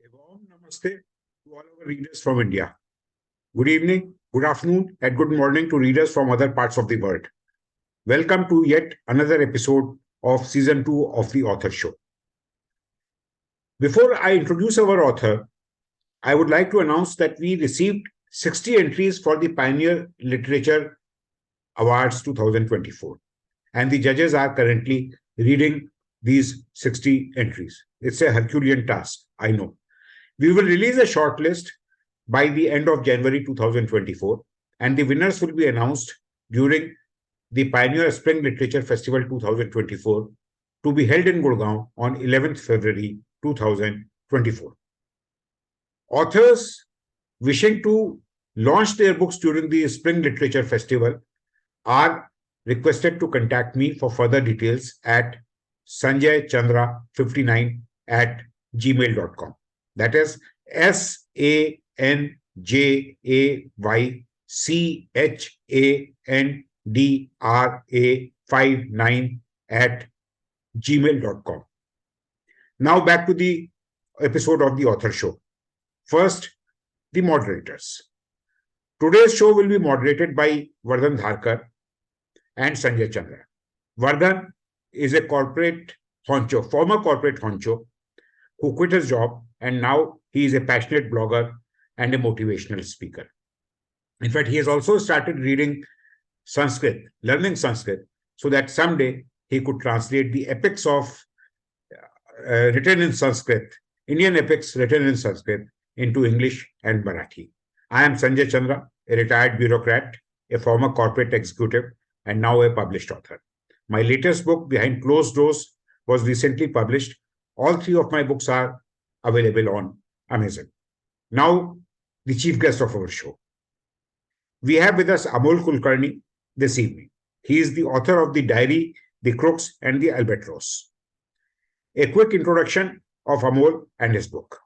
A warm namaste to all our readers from India. Good evening, good afternoon, and good morning to readers from other parts of the world. Welcome to yet another episode of Season 2 of the Author Show. Before I introduce our author, I would like to announce that we received 60 entries for the Pioneer Literature Awards 2024, and the judges are currently reading these 60 entries. It's a Herculean task, I know. We will release a shortlist by the end of January 2024, and the winners will be announced during the Pioneer Spring Literature Festival 2024 to be held in Gurgaon on 11th February 2024. Authors wishing to launch their books during the Spring Literature Festival are requested to contact me for further details at Sanjay Chandra 59 at gmail.com. That is SanjayChandra59 at gmail.com. Now back to the episode of the Author Show. First, the moderators. Today's show will be moderated by Vardhan Dharkar and Sanjay Chandra. Vardhan is a former corporate honcho, who quit his job, and now he is a passionate blogger and a motivational speaker. In fact, he has also started reading Sanskrit, learning Sanskrit, so that someday he could translate the epics of written in Sanskrit, Indian epics written in Sanskrit, into English and Marathi. I am Sanjay Chandra, a retired bureaucrat, a former corporate executive, and now a published author. My latest book, Behind Closed Doors, was recently published. All three of my books are available on Amazon. Now, the chief guest of our show. We have with us Amol Kulkarni this evening. He is the author of the diary, The Crooks, and the Albatross. A quick introduction of Amol and his book.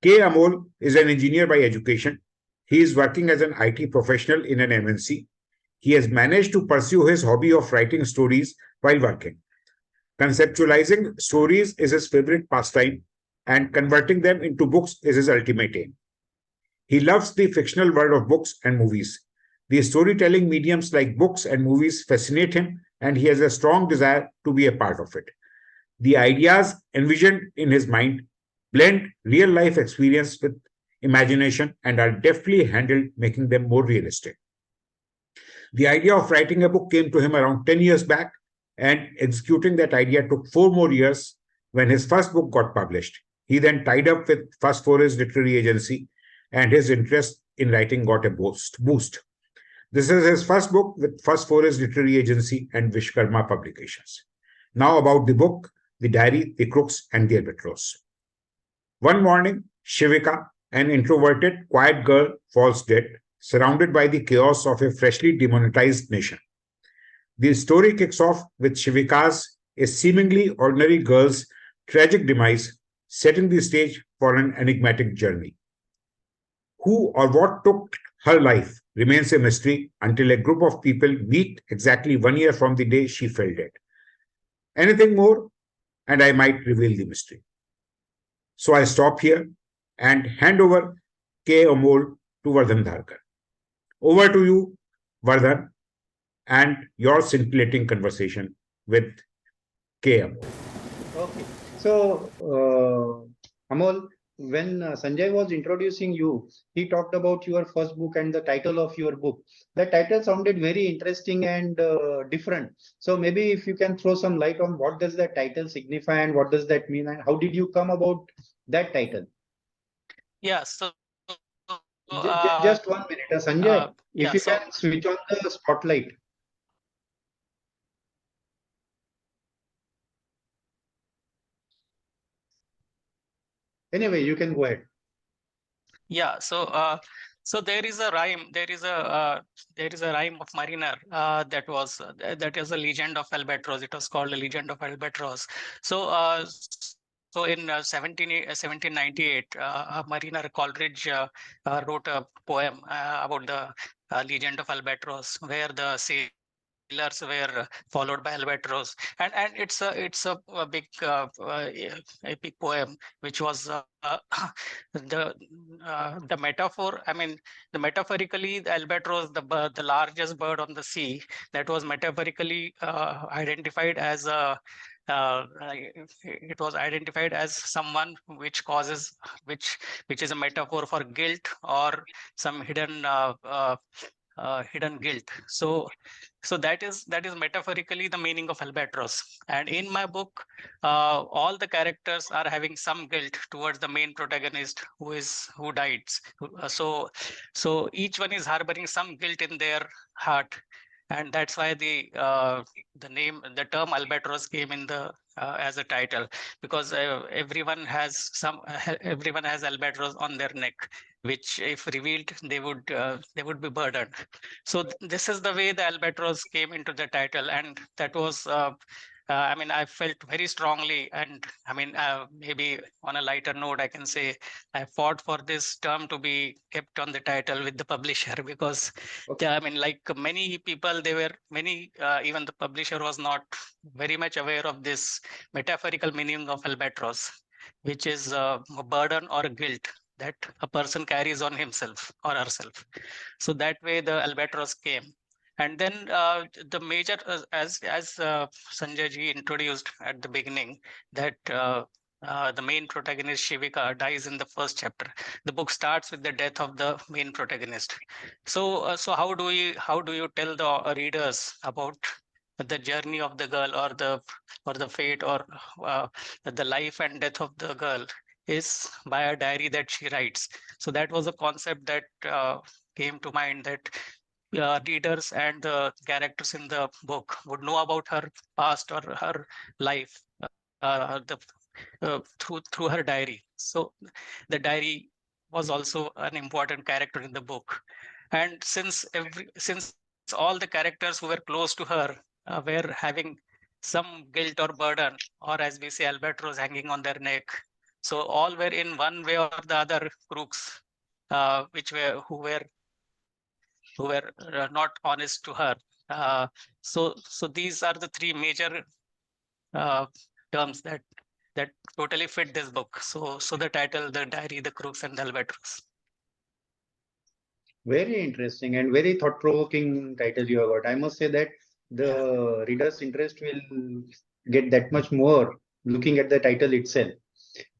K. Amol is an engineer by education. He is working as an IT professional in an MNC. He has managed to pursue his hobby of writing stories while working. Conceptualizing stories is his favorite pastime, and converting them into books is his ultimate aim. He loves the fictional world of books and movies. The storytelling mediums like books and movies fascinate him, and he has a strong desire to be a part of it. The ideas envisioned in his mind blend real life experience with imagination and are deftly handled, making them more realistic. The idea of writing a book came to him around 10 years back, and executing that idea took 4 more years when his first book got published. He then tied up with First Forest Literary Agency, and his interest in writing got a boost. This is his first book with First Forest Literary Agency and Vishkarma Publications. Now about the book, the diary, the Crooks, and the Albatross. One morning, Shivika, an introverted, quiet girl, falls dead, surrounded by the chaos of a freshly demonetized nation. The story kicks off with Shivika's, a seemingly ordinary girl's, tragic demise, setting the stage for an enigmatic journey. Who or what took her life remains a mystery until a group of people meet exactly 1 year from the day she fell dead. Anything more, and I might reveal the mystery. So I stop here and hand over K. Amol to Vardhan Dharkar. Over to you, Vardhan, and your scintillating conversation with K. Amol. Okay. So, Amol, when Sanjay was introducing you, he talked about your first book and the title of your book. The title sounded very interesting and different. So maybe if you can throw some light on what does that title signify and what does that mean and how did you come about that title? Yeah, so just 1 minute, Sanjay, if you can switch on the spotlight. Anyway, you can go ahead. Yeah, so there is a rhyme. There is a rhyme of mariner that is a legend of Albatross. It was called the Legend of Albatross. So in 1798, Mariner Coleridge wrote a poem about the Legend of Albatross, where the sailors were followed by Albatross, and it's a big epic poem which was the the metaphor. I mean, the metaphorically the albatross, the largest bird on the sea, that was metaphorically identified as a. It was identified as someone which causes, which which is a metaphor for guilt or some hidden guilt. So that is metaphorically the meaning of albatross. And in my book, all the characters are having some guilt towards the main protagonist who died. So each one is harboring some guilt in their heart, and that's why the term albatross came in the as a title, because everyone has albatross on their neck, which if revealed they would be burdened. So this is the way the albatross came into the title, and that was I mean, I felt very strongly, and I mean, maybe on a lighter note, I can say I fought for this term to be kept on the title with the publisher, because Okay. I mean, like many people, they were many, even the publisher was not very much aware of this metaphorical meaning of albatross, which is a burden or a guilt that a person carries on himself or herself. So that way the albatross came. And then the major, as Sanjay ji introduced at the beginning, that the main protagonist Shivika dies in the first chapter. The book starts with the death of the main protagonist. So how do you tell the readers about the journey of the girl, or the fate, or the life and death of the girl is by a diary that she writes. So that was a concept that came to mind, that readers and the characters in the book would know about her past or her life through her diary. So the diary was also an important character in the book. And since all the characters who were close to her were having some guilt or burden, or as we say, albatross hanging on their neck, so all were in one way or the other crooks, which were who were not honest to her. So these are the three major uh, terms that totally fit this book. So the title, the diary, the crooks, and the albatross. Very interesting and very thought-provoking title you have got. I must say that Yeah, the reader's interest will get that much more looking at the title itself.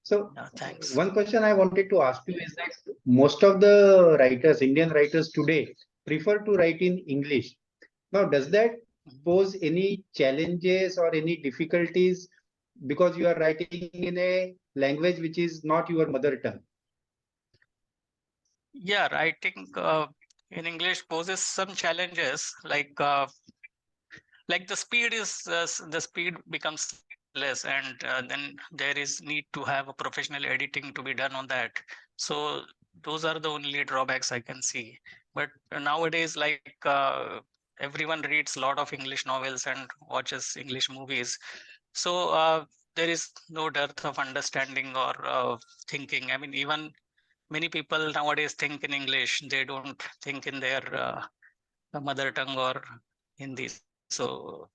So, thanks. one question I wanted to ask you is that most of the writers, Indian writers today, prefer to write in English. Now, does that pose any challenges or any difficulties because you are writing in a language which is not your mother tongue? Yeah, writing in English poses some challenges, like the speed becomes less, and then there is need to have a professional editing to be done on that. So those are the only drawbacks I can see. But nowadays, everyone reads a lot of English novels and watches English movies, so there is no dearth of understanding or thinking. I mean, even many people nowadays think in English, they don't think in their mother tongue or Hindi. So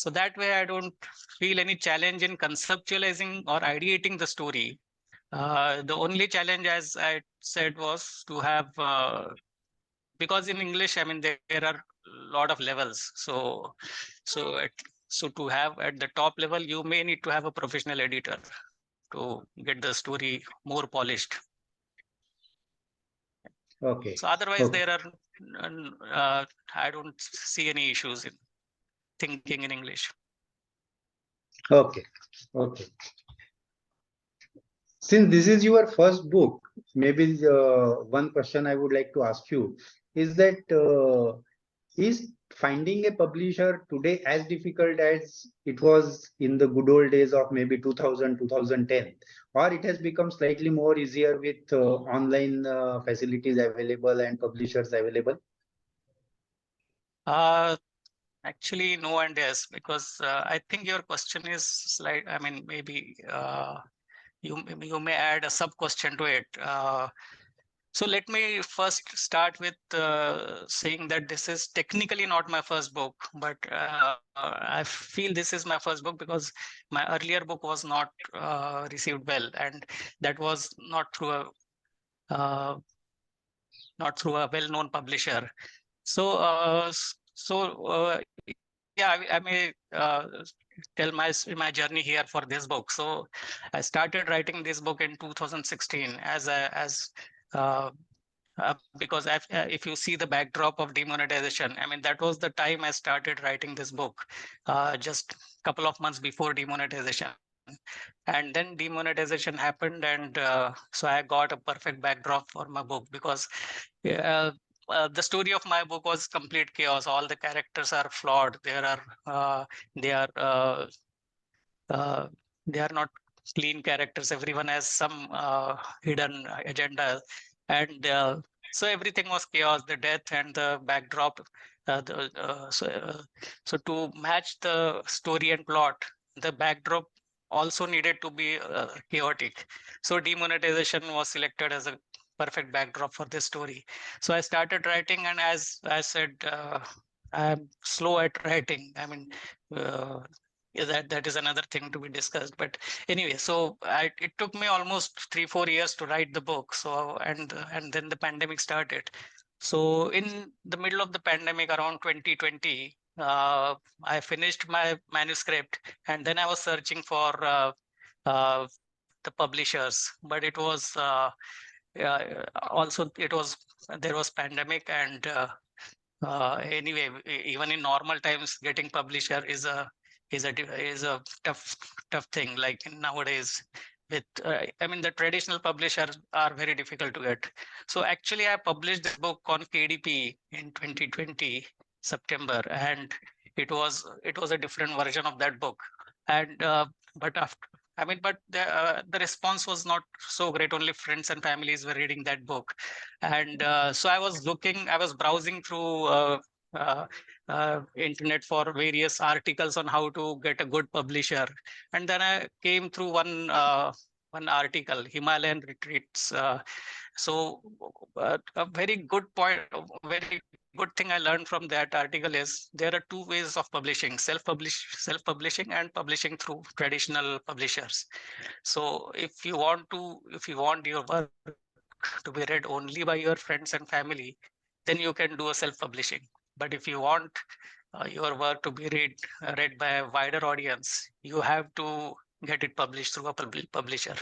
that way, I don't feel any challenge in conceptualizing or ideating the story. The only challenge, as I said, was to have, because in English, I mean, there are a lot of levels. So to have at the top level, you may need to have a professional editor to get the story more polished. So Okay, otherwise, there okay, are, I don't see any issues in thinking in English. okay, okay. Since this is your first book, maybe one question I would like to ask you is that is finding a publisher today as difficult as it was in the good old days of maybe 2000, 2010, or it has become slightly more easier with online facilities available and publishers available? Uh, Actually, no and yes, because I think your question is slight. I mean, maybe you may add a sub question to it. So let me first start with saying that this is technically not my first book, but I feel this is my first book because my earlier book was not received well, and that was uh, not through a well-known publisher. So, yeah, I may tell my journey here for this book. So, I started writing this book in 2016 uh, because if you see the backdrop of demonetization, I mean, that was the time I started writing this book, just a couple of months before demonetization. And then demonetization happened, and so I got a perfect backdrop for my book because uh, the story of my book was complete chaos. All the characters are flawed. They are uh, they are not clean characters. Everyone has some hidden agenda, and so everything was chaos. The death and the backdrop. So to match the story and plot, the backdrop also needed to be chaotic. So demonetization was selected as a perfect backdrop for this story. So I started writing, and as I said, I'm slow at writing. I mean, uh, yeah, that is another thing to be discussed. But anyway, so it took me almost 3-4 years to write the book. So and then the pandemic started. So in the middle of the pandemic, around 2020, I finished my manuscript, and then I was searching for the publishers, but it was also it was there was pandemic, and anyway, even in normal times, getting publisher is a tough thing. Like nowadays, with I mean, the traditional publishers are very difficult to get. So actually, I published this book on KDP in 2020 September, and it was a different version of that book. And but after I mean, but the response was not so great. Only friends and families were reading that book, and so I was browsing through uh, internet for various articles on how to get a good publisher, and then I came through one article, Himalayan retreats. So a very good point, a very good thing I learned from that article is there are two ways of publishing: self-publishing and publishing through traditional publishers. So if you want your work to be read only by your friends and family, then you can do a self-publishing. But if you want your work to be read by a wider audience, you have to get it published through a publisher.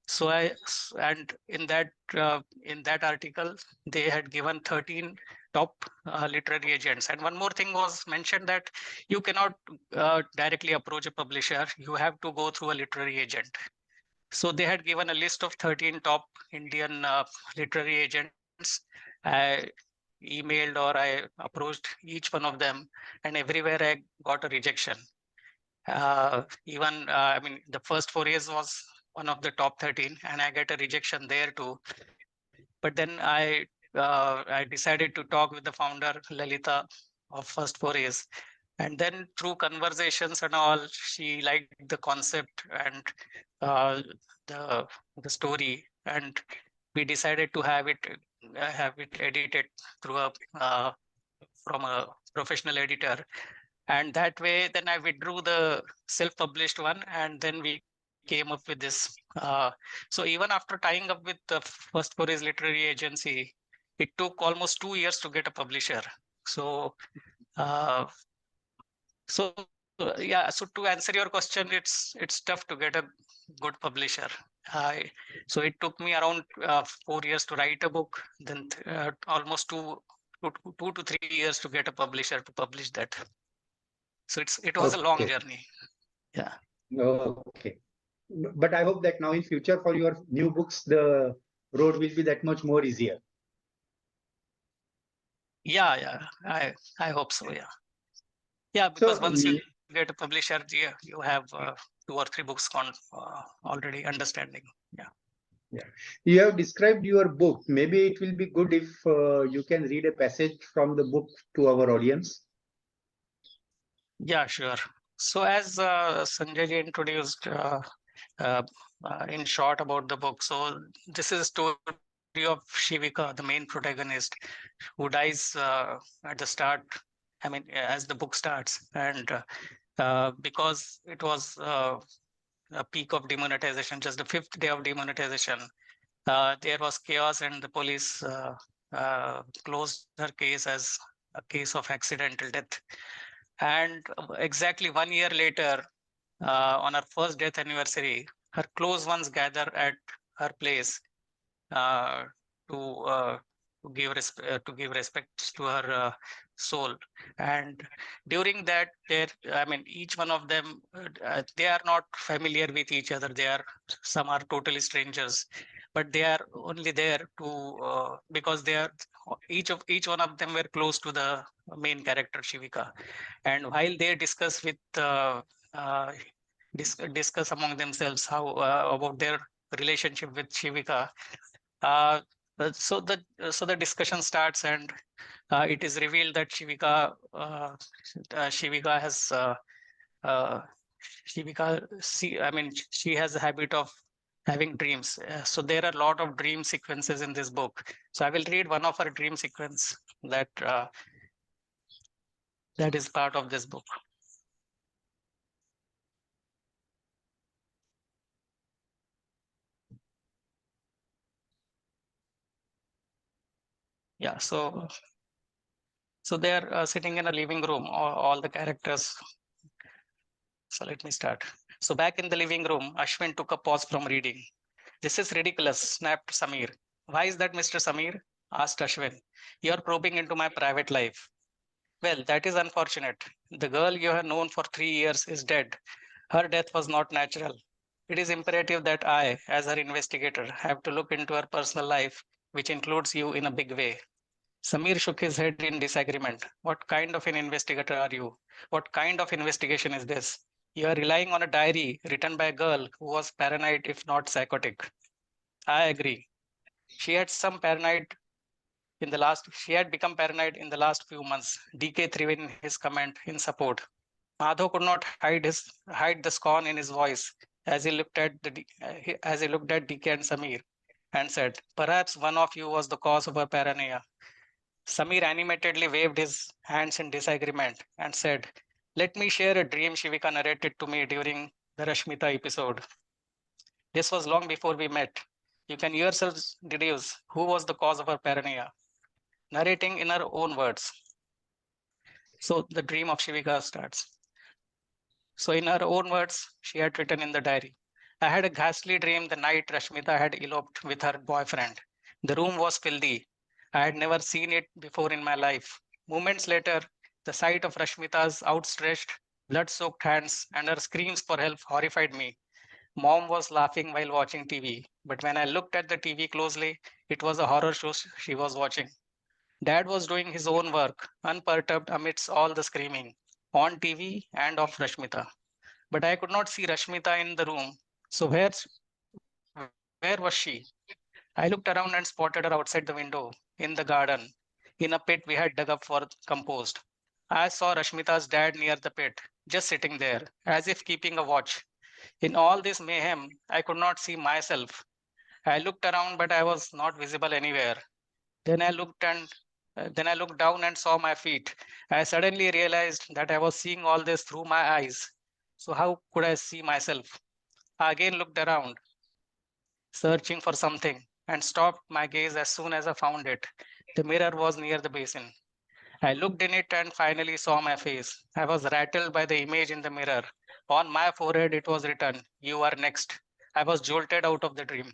So and in that article, they had given 13 top literary agents. And one more thing was mentioned, that you cannot directly approach a publisher. You have to go through a literary agent. So they had given a list of 13 top Indian literary agents. I emailed or I approached each one of them, and everywhere I got a rejection. Even, I mean, the first 4 years was one of the top 13, and I get a rejection there too. But then I decided to talk with the founder, Lalita, of First Forays. And then through conversations and all, she liked the concept and uh, the the story, and we decided to have it edited through a from a professional editor. And that way, then I withdrew the self-published one, and then we came up with this. So even after tying up with the First Forays Literary Agency, it took almost 2 years to get a publisher. So uh, so yeah, so to answer your question, it's tough to get a good publisher. I So it took me around 4 years to write a book, then almost 2 to 3 years to get a publisher to publish that. So it was a long Okay. journey. Yeah. Okay. But I hope that now in future for your new books, the road will be that much more easier. Yeah. I hope so. Yeah. Yeah, So because once you get a publisher, you have 2 or 3 books already understanding. Yeah. yeah, you have described your book. Maybe it will be good if you can read a passage from the book to our audience. Yeah, sure. So as Sanjay ji introduced uh, in short about the book, so this is a story of Shivika, the main protagonist, who dies at the start. I mean, as the book starts, and because it was a peak of demonetization, just the fifth day of demonetization, there was chaos, and the police closed her case as a case of accidental death. And exactly 1 year later, on her first death anniversary, her close ones gather at her place uh, to uh, to give respect to her soul. And during that, I mean, each one of them, they are not familiar with each other. Some are totally strangers, but they are only there to because they are each one of them were close to the main character Shivika. And while they discuss uh, discuss among themselves how about their relationship with Shivika, uh, so the discussion starts, and it is revealed that Shivika has uh, I mean, she has a habit of having dreams. So there are a lot of dream sequences in this book. So I will read one of her dream sequence that is part of this book. Yeah. So they are sitting in a living room, all the characters. So let me start. So back in the living room, Ashwin took a pause from reading. This is ridiculous, snapped Samir. Why is that, Mr. Samir? Asked Ashwin. You're probing into my private life. Well, that is unfortunate. The girl you have known for 3 years is dead. Her death was not natural. It is imperative that I, as her investigator, have to look into her personal life, which includes you in a big way. Samir shook his head in disagreement. What kind of an investigator are you? What kind of investigation is this? You are relying on a diary written by a girl who was paranoid, if not psychotic. I agree. She had some paranoid she had become paranoid in the last few months. DK threw in his comment in support. Madho could not hide the scorn in his voice as he looked at DK and Samir and said, perhaps one of you was the cause of her paranoia. Samir animatedly waved his hands in disagreement and said, let me share a dream Shivika narrated to me during the Rashmita episode. This was long before we met. You can yourselves deduce who was the cause of her paranoia, narrating in her own words. So the dream of Shivika starts. So in her own words, she had written in the diary, I had a ghastly dream the night Rashmita had eloped with her boyfriend. The room was filthy. I had never seen it before in my life. Moments later, the sight of Rashmita's outstretched, blood-soaked hands and her screams for help horrified me. Mom was laughing while watching TV, but when I looked at the TV closely, it was a horror show she was watching. Dad was doing his own work, unperturbed amidst all the screaming, on TV and of Rashmita. But I could not see Rashmita in the room. So where was she? I looked around and spotted her outside the window, in the garden, in a pit we had dug up for compost. I saw Rashmita's dad near the pit, just sitting there, as if keeping a watch. In all this mayhem, I could not see myself. I looked around, but I was not visible anywhere. Then then I looked down and saw my feet. I suddenly realized that I was seeing all this through my eyes. So how could I see myself? I again looked around, searching for something, and stopped my gaze as soon as I found it. The mirror was near the basin. I looked in it and finally saw my face. I was rattled by the image in the mirror. On my forehead, it was written, You are next. I was jolted out of the dream.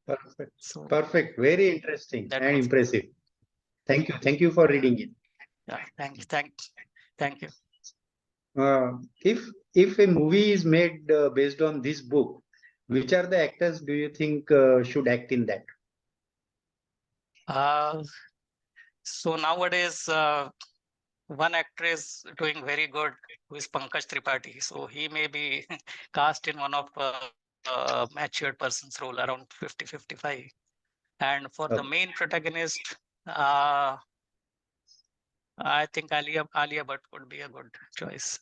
Perfect. So Perfect. Very interesting that and was, impressive. Thank you. Thank you for reading it. yeah, thank you. If a movie is made based on this book, which are the actors do you think should act in that? Uh, so nowadays, one actor is doing very good, who is Pankaj Tripathi. So he may be cast in one of matured person's role around 50-55. And for the Okay. main protagonist, uh, I think Alia Bhatt would be a good choice.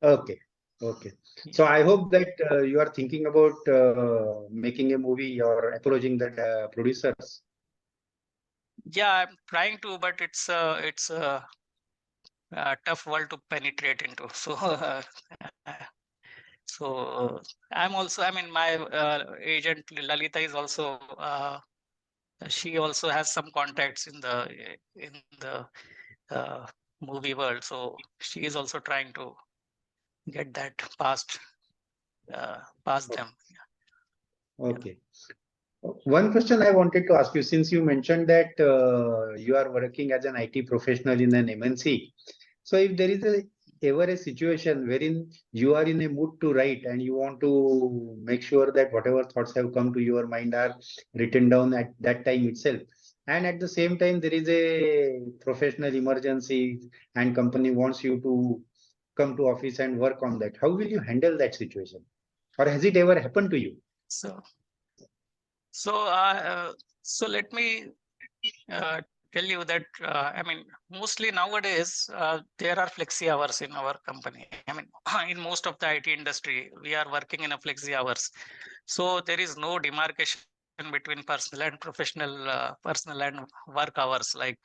Okay. Okay. So I hope that you are thinking about making a movie or approaching the producers. Yeah, I'm trying to, but it's a tough world to penetrate into. So so I'm also, I mean, my agent Lalita is also she also has some contacts in the uh, movie world. So she is also trying to get that past them. Yeah. Okay. One question I wanted to ask you, since you mentioned that you are working as an IT professional in an MNC. So if there is ever a situation wherein you are in a mood to write and you want to make sure that whatever thoughts have come to your mind are written down at that time itself, and at the same time there is a professional emergency and company wants you to come to office and work on that, how will you handle that situation? Or has it ever happened to you? So so uh, so let me uh, tell you that I mean, mostly nowadays there are flexi hours in our company. I mean, in most of the IT industry, we are working in a flexi hours. So there is no demarcation between personal and work hours. Like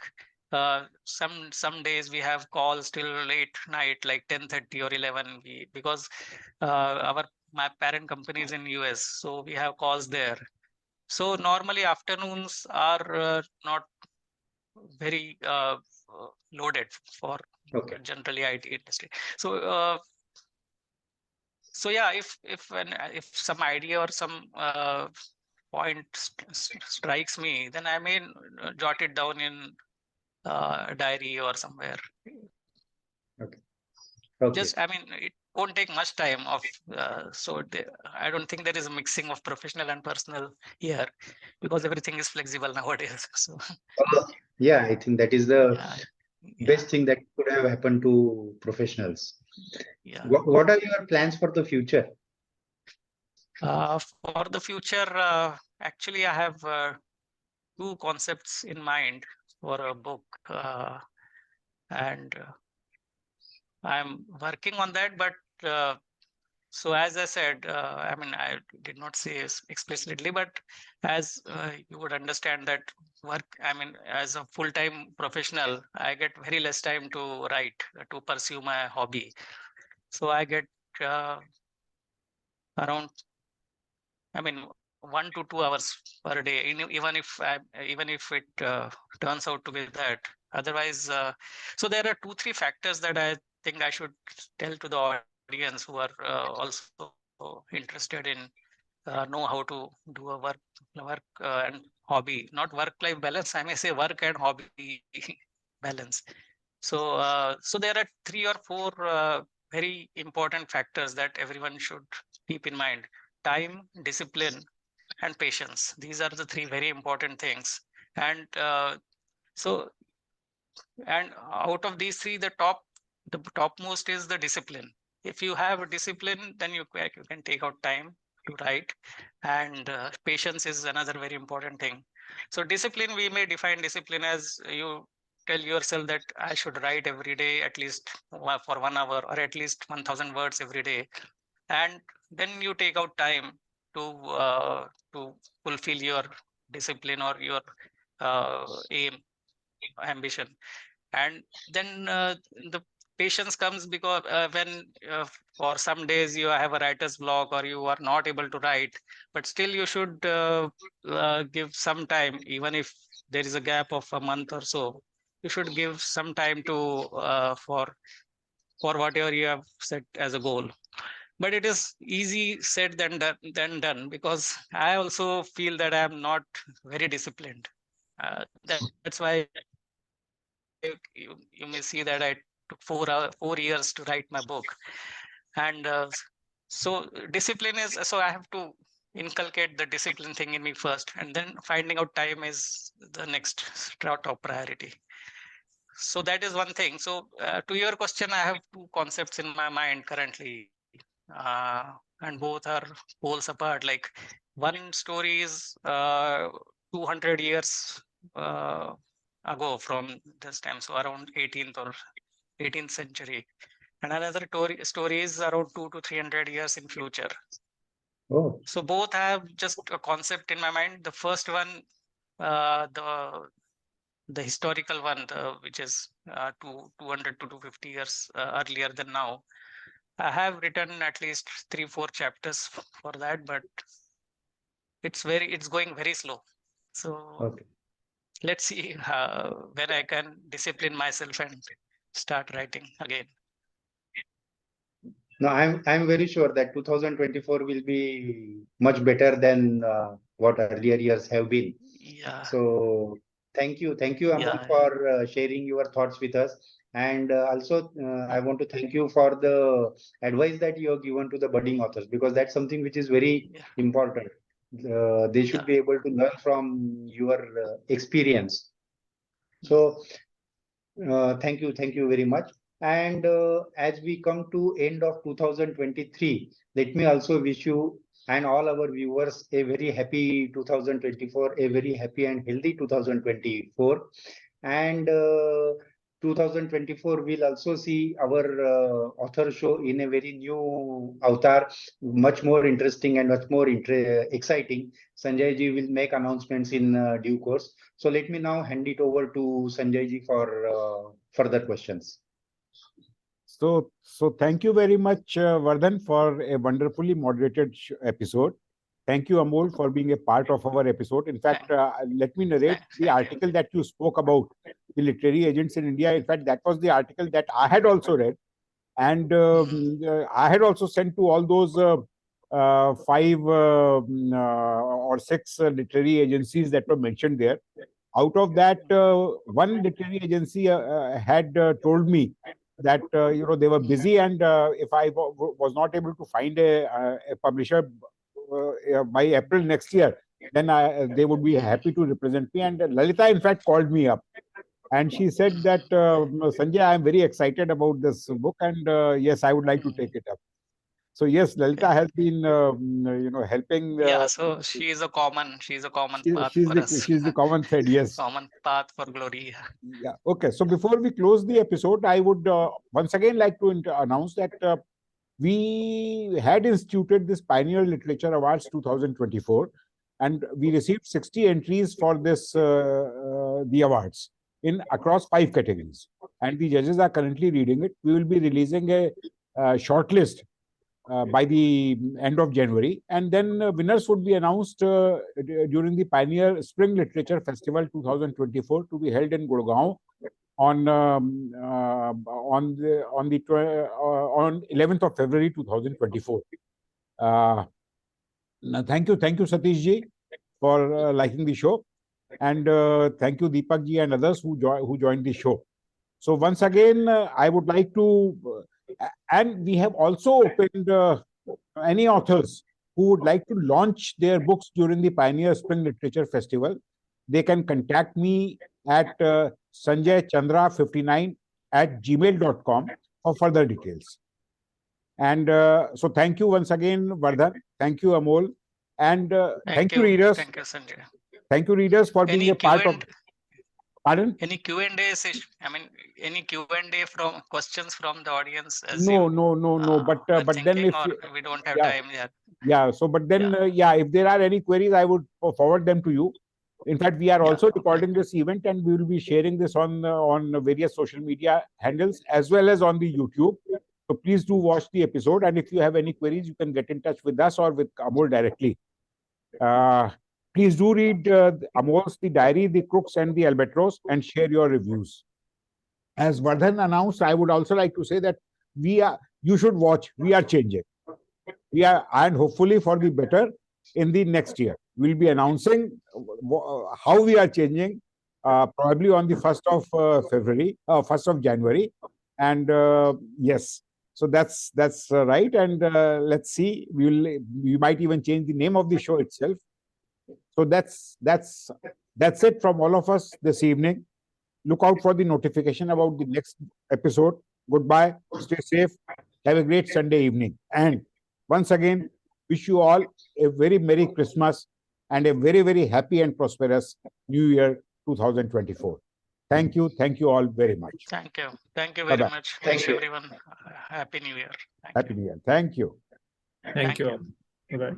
some days we have calls till late night, like 10:30 or 11. Because my parent company is in US, so we have calls there. So normally afternoons are not very loaded for Okay. generally IT industry. So so yeah, if some idea or some point strikes me, then I may jot it down in a diary or somewhere. Okay. Okay. Just, I mean, it won't take much time of I don't think there is a mixing of professional and personal here, because everything is flexible nowadays. So Yeah, I think that is the yeah, yeah, best thing that could have happened to professionals. yeah. What are your plans for the future? For the future, actually, I have two concepts in mind for a book, and I'm working on that. But so, as I said, I mean, I did not say explicitly, but as you would understand that work, I mean, as a full-time professional, I get very less time to write, to pursue my hobby. So I get around, I mean, 1 to 2 hours per day, even if it turns out to be that. Otherwise, so there are 2, 3 factors that I think I should tell to the audience who are also interested in know how to do a work and hobby, not work-life balance. I may say work and hobby balance. So there are 3 or 4 very important factors that everyone should keep in mind: time, discipline, and patience. These are the 3 very important things. And so, and out of these 3, the topmost is the discipline. If you have a discipline, then you can take out time to write, and patience is another very important thing. So discipline, we may define discipline as you tell yourself that I should write every day at least for 1 hour, or at least 1,000 words every day, and then you take out time to to fulfill your discipline or your aim, ambition. And then the patience comes because when for some days you have a writer's block or you are not able to write, but still you should give some time, even if there is a gap of a month or so. You should give some time to for whatever you have set as a goal. But it is easy said than done, because I also feel that I am not very disciplined. That's why you may see that I took 4 years to write my book. And so discipline is, so I have to inculcate the discipline thing in me first, and then finding out time is the next top priority. So that is one thing. So to your question, I have 2 concepts in my mind currently, and both are poles apart. Like, one story is 200 years uh, ago from this time, so around 18th or 18th century. and another story is around 200 to 300 years in future. Oh, So both have just a concept in my mind. The first one, uh, the the historical one, which is 200 to 250 years earlier than now. I have written at least 3 4 chapters for that, but it's going very slow. So okay. let's see when I can discipline myself and start writing again. No, I'm very sure that 2024 will be much better than what earlier years have been. Yeah, So thank you, Amol, yeah, for sharing your thoughts with us. And also, I want to thank you for the advice that you have given to the budding authors, because that's something which is very yeah, important. They should yeah. be able to learn from your experience. So thank you very much. And as we come to end of 2023, let me also wish you and all our viewers a very happy 2024, a very happy and healthy 2024. And 2024 will also see our author show in a very new avatar, much more interesting and much more exciting. Sanjay ji will make announcements in due course. So let me now hand it over to Sanjay ji for further questions. So thank you very much, Vardhan, for a wonderfully moderated episode. Thank you, Amol, for being a part of our episode. In fact, Thank, let me narrate the thank you. article that you spoke about, the literary agents in India. In fact, that was the article that I had also read. And I had also sent to all those five or six literary agencies that were mentioned there. Out of that, one literary agency had told me that they were busy, and if I was not able to find a publisher by April next year, then they would be happy to represent me. And Lalita, in fact, called me up, and she said that Sanjay, I am very excited about this book, and yes, I would like to take it up. So yes, Lalita Yeah, has been helping. yeah. So she's a common path for us. She's the common thread. Yes. Common path for glory. Yeah. Okay. So before we close the episode, I would once again like to announce that we had instituted this Pioneer Literature Awards 2024, and we received 60 entries for this the awards in across 5 categories. And the judges are currently reading it. We will be releasing a short list by the end of January, and then winners would be announced during the Pioneer Spring Literature Festival 2024 to be held in Gurgaon on 11th of February 2024. Thank you, Satish ji, for liking the show, and thank you Deepak ji and others who joined the show. So once again, I would like to, and we have also opened any authors who would like to launch their books during the Pioneer Spring Literature Festival. They can contact me at Sanjay Chandra 59 at gmail.com for further details. And so thank you once again, Vardhan. Thank you, Amol. And thank you, readers. Thank you, Sanjay. Thank you, readers, for being Any a Q part of. and Pardon? any Q&A session? I mean, any Q&A from questions from the audience as No, you no. But are then thinking, if or we don't have yeah, time yet? yeah. So, but then if there are any queries, I would forward them to you. In fact, we are Yeah, also okay. recording this event, and we will be sharing this on various social media handles as well as on the YouTube. So please do watch the episode, and if you have any queries, you can get in touch with us or with Amol directly. Please do read Amol's The Diary, The Crooks, and The Albatross, and share your reviews. As Vardhan announced, I would also like to say that you should watch. We are changing. We are, and hopefully for the better in the next year. We'll be announcing how we are changing, probably on the 1st of February, 1st of January. And yes, so that's right. And let's see, we might even change the name of the show itself. So that's it from all of us this evening. Look out for the notification about the next episode. Goodbye. Stay safe. Have a great Sunday evening. And once again, wish you all a very Merry Christmas and a very, very happy and prosperous New Year 2024. Thank you. Thank you all very much. Thank you. Thank you very Bye-bye. much. Thank Wish you. everyone Happy New Year. Thank Happy New Year. Thank you. you. Thank you all. Bye.